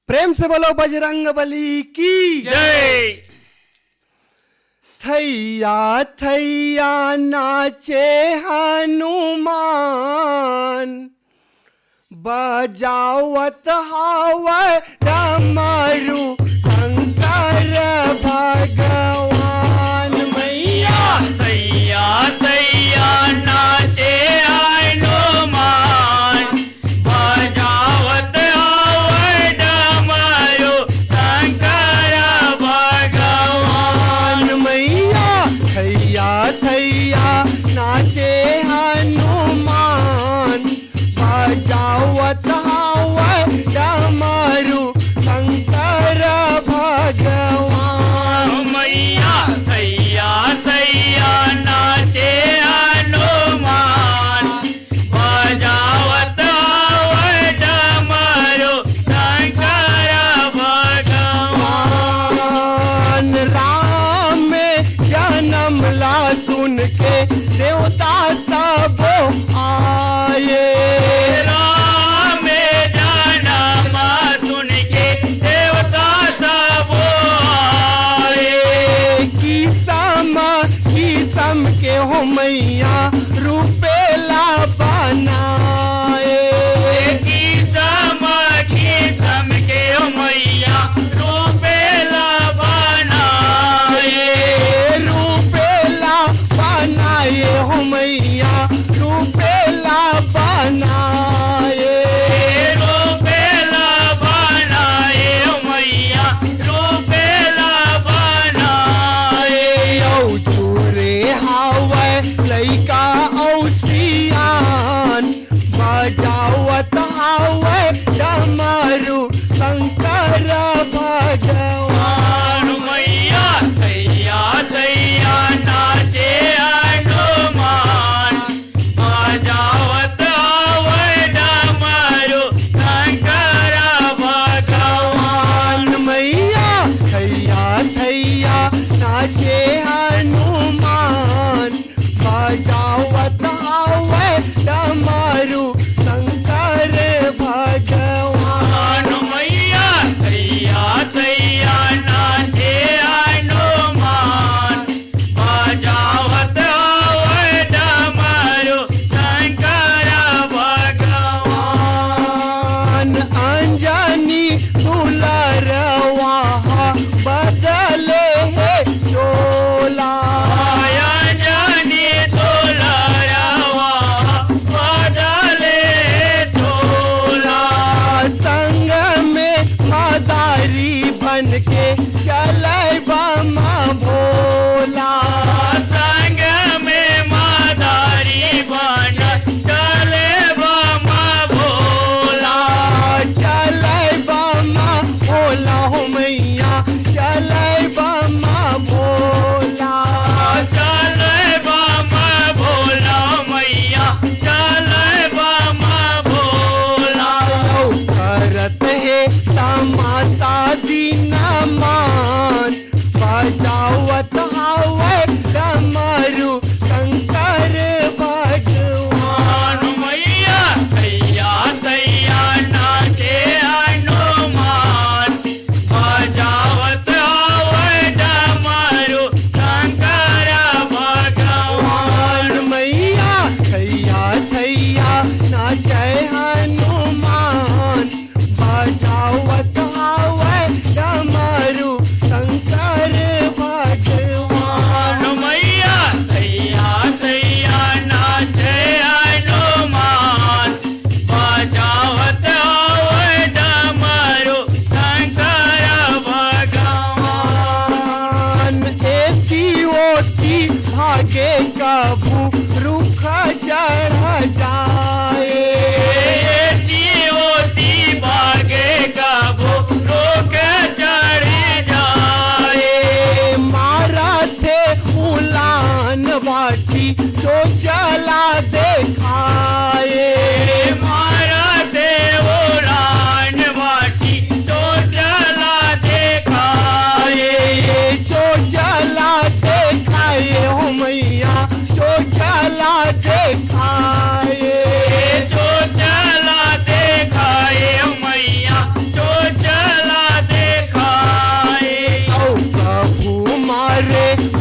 प्रेम से बोलो बजरंग बली की जय। थैया थैया नाचे हनुमान, बजावत हवा डमरू शंकर भगवान। मैया सैया सैया नाचे हनुमान, बजावत हवा डमरू शंकर भगवान। मैया थैया थैया नाचे हनुमान, बजावत हवा डमरू शंकर भगवान। मैया सैया सैया नाचे हनुमान, बजावत हवा डमरू शंकर भगवान। राम में जन्म ला सुन के देवता सब आए। राम जनम सुन के देवता सब आए। किसम के हो मैया रूपेला बनाए। किसम के मैया रूपेला बनाए। रूपेला बनाए हो मैया रूपेला बनाए। रूपेला बनाए मैया रूपेला बनाए। औ चूरे हावे लइका औ सियान, बजावत हावे डमरू शंकर भगवान। मैया सैया सैया नाचे हनुमान, बजावत हवा डमरू शंकर भगवान। मैया थैया थैया नाचे हनुमान, बजावत हावे डमरू शंकर भगवान। मैया सैया सैया नाचे हनुमान, बजावत हवा डमरू शंकर भगवान। अंजनी दुलरवा बदले है चोला। अंजनी दुलरवा बदले चोला। संग में मदारी बन के चले बमा भोला। संग में मादारी बन चले बमा भोला। चले बमा भोला हो मैया चले बमा भोला। चले बमा भोला मैया चले बमा भोला। करत है तमाशा दीनमान, बजावत हावे डमरू शंकर भगवान। मैया सैया सैया नाचे हनुमान, बजावत हवा डमरू शंकर भगवान। मैया थैया थैया नाचे हनुमान, बजावत हावे रे